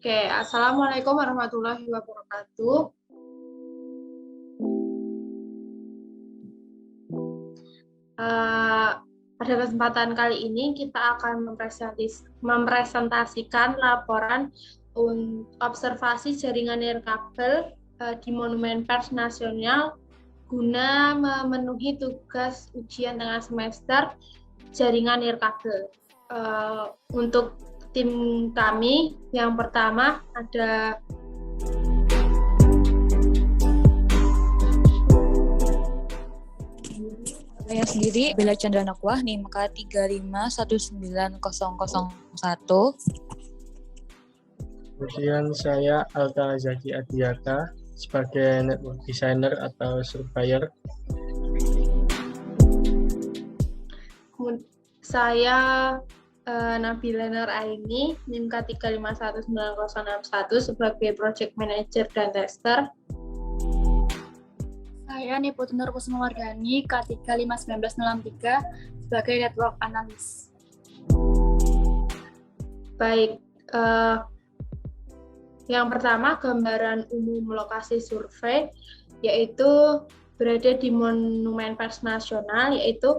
Oke, Assalamualaikum warahmatullahi wabarakatuh. Pada kesempatan kali ini kita akan mempresentasikan laporan observasi jaringan nirkabel di Monumen Pers Nasional guna memenuhi tugas ujian tengah semester jaringan nirkabel. Untuk tim kami, yang pertama ada Saya sendiri Bella Chandra Nakwah, NIMK 3519001. Kemudian saya Alta Zaki Adiata sebagai network designer atau surveyor. Saya Nabila Nur Aini, NIMK 3519061 sebagai project manager dan tester. Saya Niputu Nur Kusumawardhani, K35963 sebagai network analis. Baik, yang pertama gambaran umum lokasi survei, yaitu berada di Monumen Pers Nasional, yaitu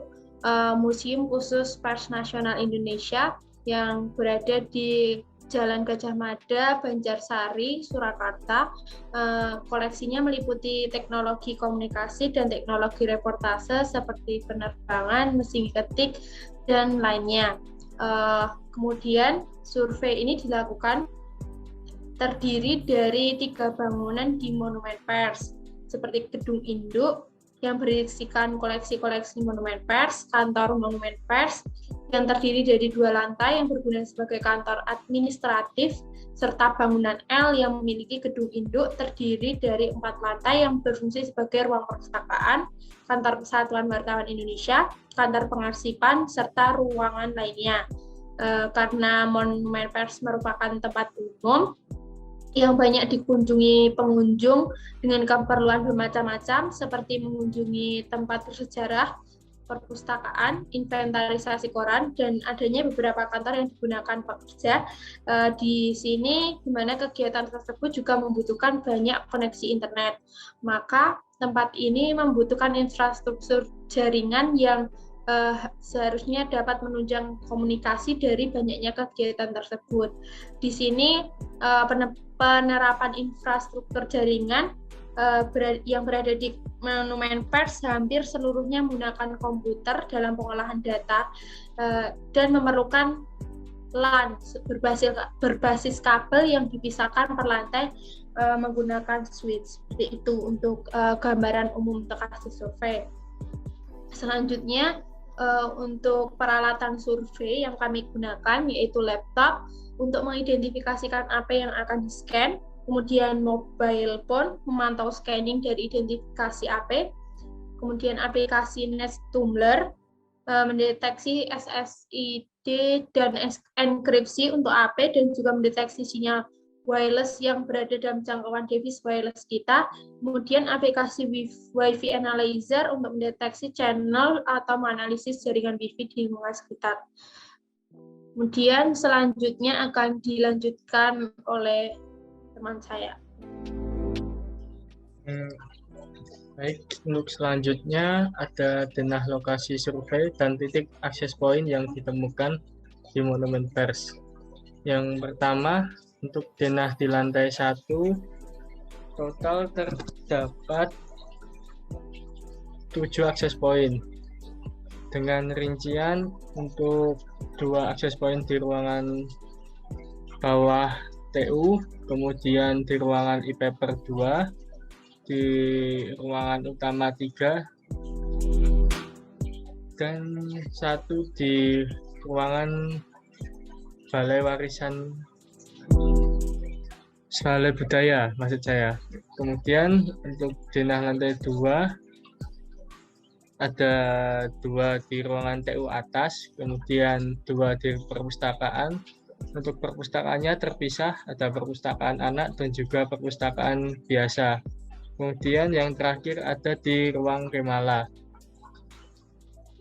Museum Khusus Pers Nasional Indonesia yang berada di Jalan Gajah Mada, Banjarsari, Surakarta. Koleksinya meliputi teknologi komunikasi dan teknologi reportase seperti penerbangan, mesin ketik, dan lainnya. Kemudian survei ini dilakukan terdiri dari 3 bangunan di Monumen Pers, seperti Gedung Induk yang berisikan koleksi-koleksi Monumen Pers, kantor Monumen Pers yang terdiri dari 2 lantai yang berguna sebagai kantor administratif, serta bangunan L yang memiliki gedung induk terdiri dari 4 lantai yang berfungsi sebagai ruang perpustakaan, kantor Persatuan Wartawan Indonesia, kantor pengarsipan, serta ruangan lainnya. Karena Monumen Pers merupakan tempat umum yang banyak dikunjungi pengunjung dengan keperluan bermacam-macam seperti mengunjungi tempat bersejarah, perpustakaan, inventarisasi koran, dan adanya beberapa kantor yang digunakan pekerja di sini, di mana kegiatan tersebut juga membutuhkan banyak koneksi internet. Maka tempat ini membutuhkan infrastruktur jaringan yang seharusnya dapat menunjang komunikasi dari banyaknya kegiatan tersebut. Di sini penerapan infrastruktur jaringan yang berada di Monumen Pers hampir seluruhnya menggunakan komputer dalam pengolahan data dan memerlukan LAN berbasis kabel yang dipisahkan per lantai menggunakan switch. Seperti itu untuk gambaran umum lokasi survei. Selanjutnya untuk peralatan survei yang kami gunakan yaitu laptop untuk mengidentifikasikan apa yang akan di-scan, kemudian mobile phone memantau scanning dari identifikasi AP, kemudian aplikasi Nest Tumbler mendeteksi SSID dan enkripsi untuk AP dan juga mendeteksi sinyal wireless yang berada dalam jangkauan device wireless kita, kemudian aplikasi Wi-Fi Analyzer untuk mendeteksi channel atau menganalisis jaringan Wi-Fi di lingkungan sekitar. Kemudian selanjutnya akan dilanjutkan oleh teman saya. Baik, untuk selanjutnya ada denah lokasi survei dan titik akses point yang ditemukan di Monumen Pers. Yang pertama, untuk denah di lantai 1, total terdapat 7 akses point. Dengan rincian untuk 2 akses point di ruangan bawah TU, kemudian di ruangan e-paper 2, di ruangan utama 3, dan 1 di ruangan Balai Budaya maksud saya. Kemudian untuk denah lantai 2 ada 2 di ruangan TU atas, kemudian 2 di perpustakaan. Untuk perpustakaannya terpisah, ada perpustakaan anak dan juga perpustakaan biasa. Kemudian yang terakhir ada di ruang Kemala.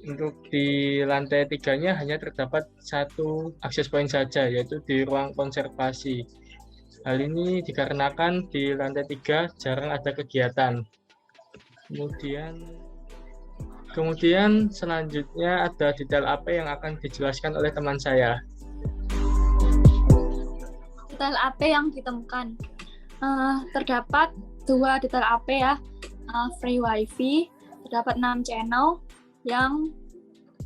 Untuk di lantai 3-nya hanya terdapat 1 akses point saja, yaitu di ruang konservasi. Hal ini dikarenakan di lantai 3 jarang ada kegiatan. Kemudian selanjutnya ada detail AP yang akan dijelaskan oleh teman saya. Detail AP yang ditemukan. Terdapat 2 detail AP ya. Free WiFi, terdapat 6 channel yang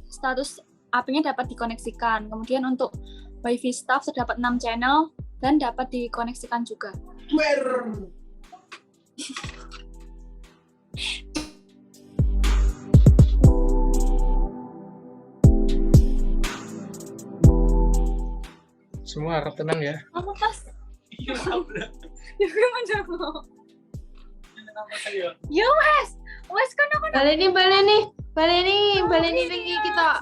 status AP-nya dapat dikoneksikan. Kemudian untuk WiFi staff terdapat 6 channel dan dapat dikoneksikan juga. Semua harap tenang ya. Apa pas? Ya gue menjawab. Yo wes kan aku Baleni lagi kita.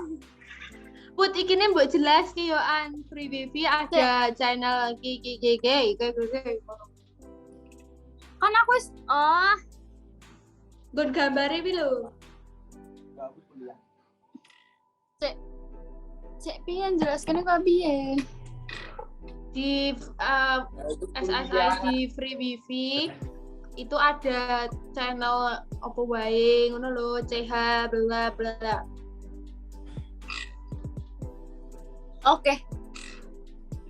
Put iki ne mbok jelas ki yo an Free WiFi ada channel GGGG. kan aku wis Gon gambare pi lho. cek piye jelaskan kok piye. Di SSI di Free WiFi itu ada channel apa wae ngono lho, CH bla bla bla. Oke.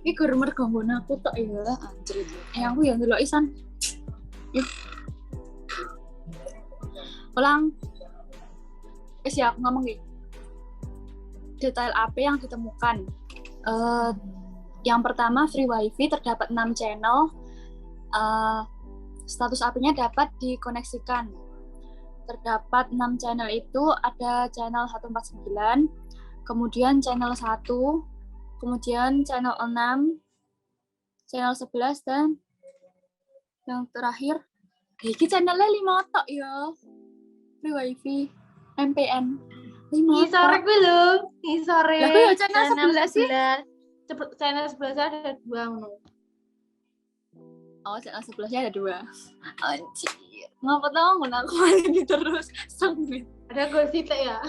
Iki gur mergo nggon aku tok ya anjir. Aku ya ndelok isan. Yuk. Ulang. Ya aku ngomong iki. Detail AP yang ditemukan. Yang pertama Free WiFi terdapat 6 channel. Status AP-nya dapat dikoneksikan. Terdapat 6 channel itu ada channel 149, kemudian channel 1, kemudian channel 6, channel 11 dan yang terakhir iki channelnya 5 tok ya. Free WiFi MPN 5 Ngisore kuwi lho, ngisore. Lah kuwi ya channel 11 sih. Channel 11 ada 2 ngono. Oh, channel 11-nya ada 2. Anjir. Ngapa tau aku lagi terus sangit. Ada gosip ya.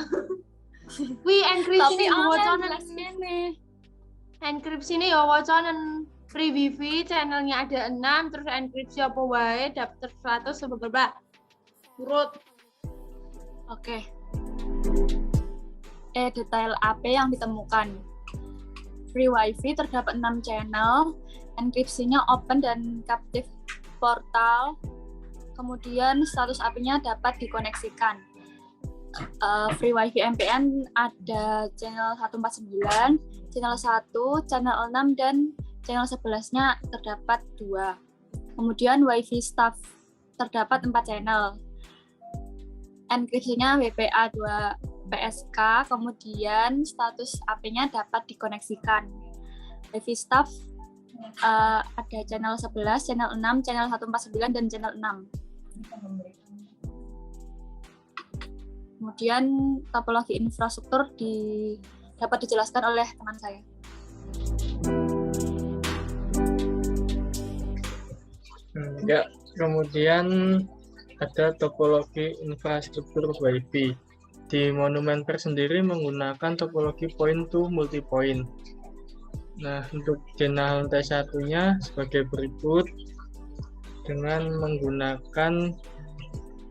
Kuwi enkripsi Tapi wacanan ini. enkripsi ini ya wacanan Free WiFi channelnya ada 6 terus enkripsi apa wae dapat 100 sebab urut. Oke. Detail AP yang ditemukan. Free WiFi terdapat 6 channel, enkripsinya open dan captive portal. Kemudian status AP-nya dapat dikoneksikan. Free WiFi MPN ada channel 149, channel 1, channel 6 dan channel 11-nya terdapat 2. Kemudian WiFi staff terdapat 4 channel. Enkripsinya WPA 2 PSK, kemudian status AP-nya dapat dikoneksikan. WiFi staff ada channel 11, channel 6, channel 149 dan channel 6. Kemudian topologi infrastruktur dapat dijelaskan oleh teman saya. Ya, kemudian ada topologi infrastruktur WiFi. Di Monumen Per sendiri menggunakan topologi point to multipoint. Nah, untuk jenah lantai satunya sebagai berikut dengan menggunakan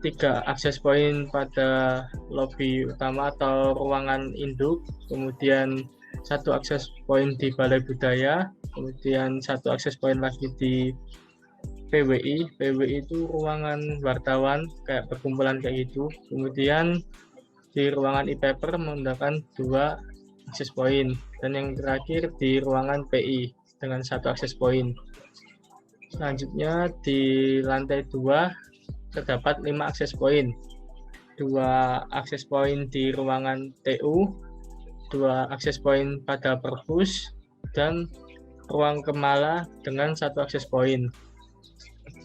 3 akses point pada lobi utama atau ruangan induk, kemudian 1 akses point di Balai Budaya, kemudian 1 akses point lagi di PWI. PWI itu ruangan wartawan kayak perkumpulan kayak gitu. Kemudian di ruangan e-paper menggunakan 2 akses point, dan yang terakhir di ruangan PI dengan 1 akses point. Selanjutnya di lantai 2 terdapat 5 akses point, 2 akses point di ruangan TU, 2 akses point pada perpus, dan ruang kemala dengan 1 akses point.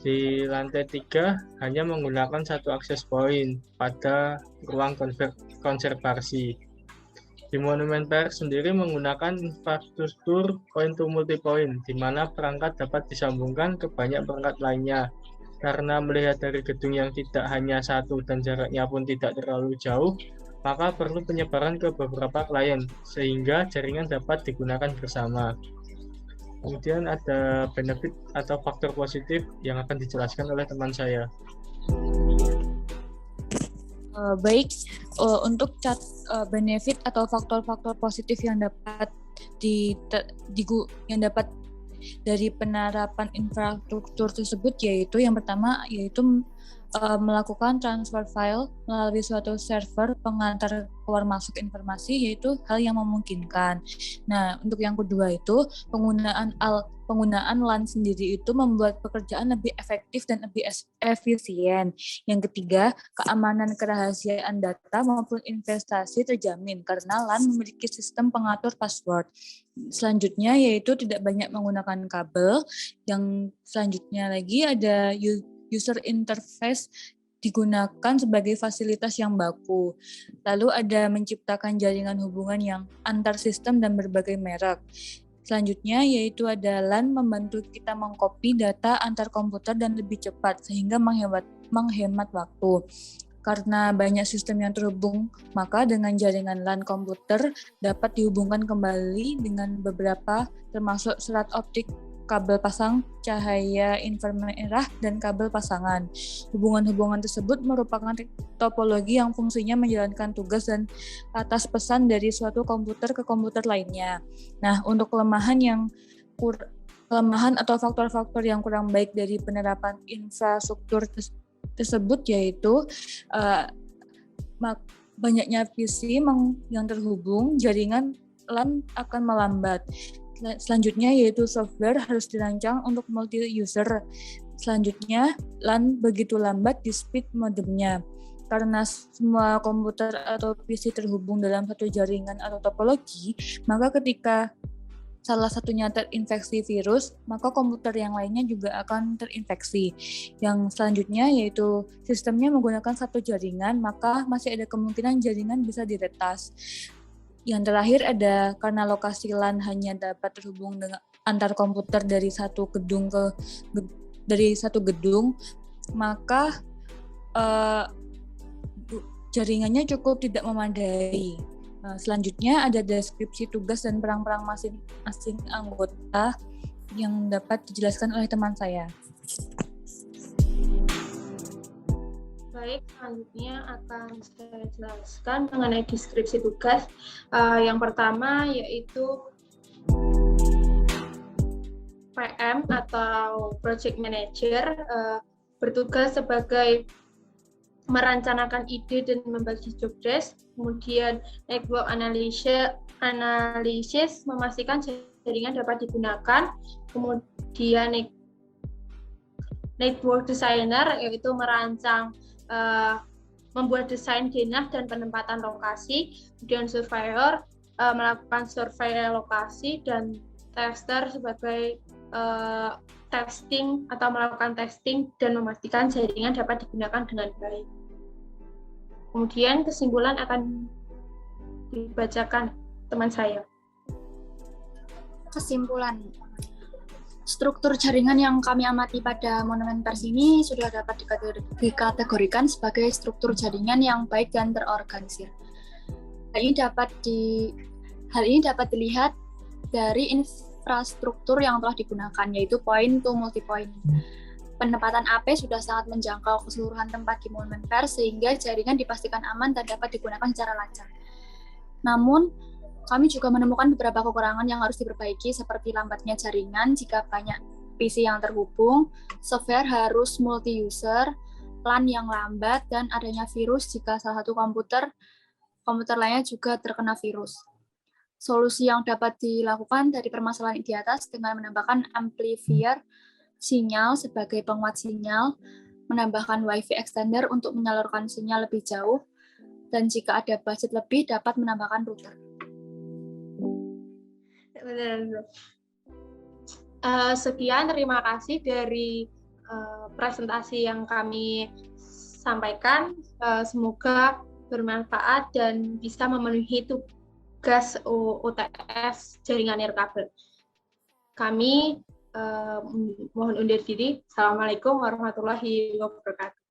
Di lantai 3 hanya menggunakan 1 akses point pada ruang konservasi. Di Monumen Per sendiri menggunakan infrastruktur point to multipoint, di mana perangkat dapat disambungkan ke banyak perangkat lainnya. Karena melihat dari gedung yang tidak hanya 1 dan jaraknya pun tidak terlalu jauh, maka perlu penyebaran ke beberapa klien, sehingga jaringan dapat digunakan bersama. Kemudian ada benefit atau faktor positif yang akan dijelaskan oleh teman saya. Baik, untuk benefit atau faktor-faktor positif yang dapat yang dapat dari penerapan infrastruktur tersebut, yaitu yang pertama yaitu melakukan transfer file melalui suatu server pengantar keluar masuk informasi, yaitu hal yang memungkinkan. Nah, untuk yang kedua itu penggunaan LAN sendiri itu membuat pekerjaan lebih efektif dan lebih efisien. Yang ketiga, keamanan kerahasiaan data maupun investasi terjamin karena LAN memiliki sistem pengatur password. Selanjutnya yaitu tidak banyak menggunakan kabel. Yang selanjutnya lagi ada user interface digunakan sebagai fasilitas yang baku. Lalu ada menciptakan jaringan hubungan yang antar sistem dan berbagai merek. Selanjutnya yaitu ada LAN membantu kita mengcopy data antar komputer dan lebih cepat sehingga menghemat waktu. Karena banyak sistem yang terhubung, maka dengan jaringan LAN komputer dapat dihubungkan kembali dengan beberapa termasuk serat optik, kabel pasang, cahaya inframerah, dan kabel pasangan. Hubungan-hubungan tersebut merupakan topologi yang fungsinya menjalankan tugas dan atas pesan dari suatu komputer ke komputer lainnya. Nah, untuk kelemahan atau faktor-faktor yang kurang baik dari penerapan infrastruktur tersebut yaitu banyaknya PC yang terhubung, jaringan LAN akan melambat. Selanjutnya yaitu software harus dirancang untuk multi-user. Selanjutnya, LAN begitu lambat di speed modemnya. Karena semua komputer atau PC terhubung dalam satu jaringan atau topologi, maka ketika salah satunya terinfeksi virus, maka komputer yang lainnya juga akan terinfeksi. Yang selanjutnya yaitu sistemnya menggunakan satu jaringan, maka masih ada kemungkinan jaringan bisa diretas. Yang terakhir ada karena lokasi LAN hanya dapat terhubung dengan antar komputer dari satu gedung, maka jaringannya cukup tidak memadai. Selanjutnya ada deskripsi tugas dan perang-perang masing-masing anggota yang dapat dijelaskan oleh teman saya. Baik, selanjutnya akan saya jelaskan mengenai deskripsi tugas. Yang pertama yaitu PM atau Project Manager bertugas sebagai merencanakan ide dan membagi job desk. Kemudian network analysis memastikan jaringan dapat digunakan. Kemudian network designer yaitu merancang membuat desain denah dan penempatan lokasi. Kemudian surveyor melakukan survei lokasi, dan tester sebagai testing atau melakukan testing dan memastikan jaringan dapat digunakan dengan baik. Kemudian kesimpulan akan dibacakan teman saya. Kesimpulan. Struktur jaringan yang kami amati pada Monumen Pers ini sudah dapat dikategorikan sebagai struktur jaringan yang baik dan terorganisir. Hal ini dapat dilihat dari infrastruktur yang telah digunakan, yaitu point to multipoint. Penempatan AP sudah sangat menjangkau keseluruhan tempat di Monumen Pers sehingga jaringan dipastikan aman dan dapat digunakan secara lancar. Namun, kami juga menemukan beberapa kekurangan yang harus diperbaiki seperti lambatnya jaringan jika banyak PC yang terhubung, software harus multi-user, LAN yang lambat, dan adanya virus jika salah satu komputer lainnya juga terkena virus. Solusi yang dapat dilakukan dari permasalahan di atas dengan menambahkan amplifier sinyal sebagai penguat sinyal, menambahkan WiFi extender untuk menyalurkan sinyal lebih jauh, dan jika ada budget lebih dapat menambahkan router. Sekian, terima kasih dari presentasi yang kami sampaikan. Semoga bermanfaat dan bisa memenuhi tugas UTS jaringan nirkabel. Kami mohon undur diri. Assalamualaikum warahmatullahi wabarakatuh.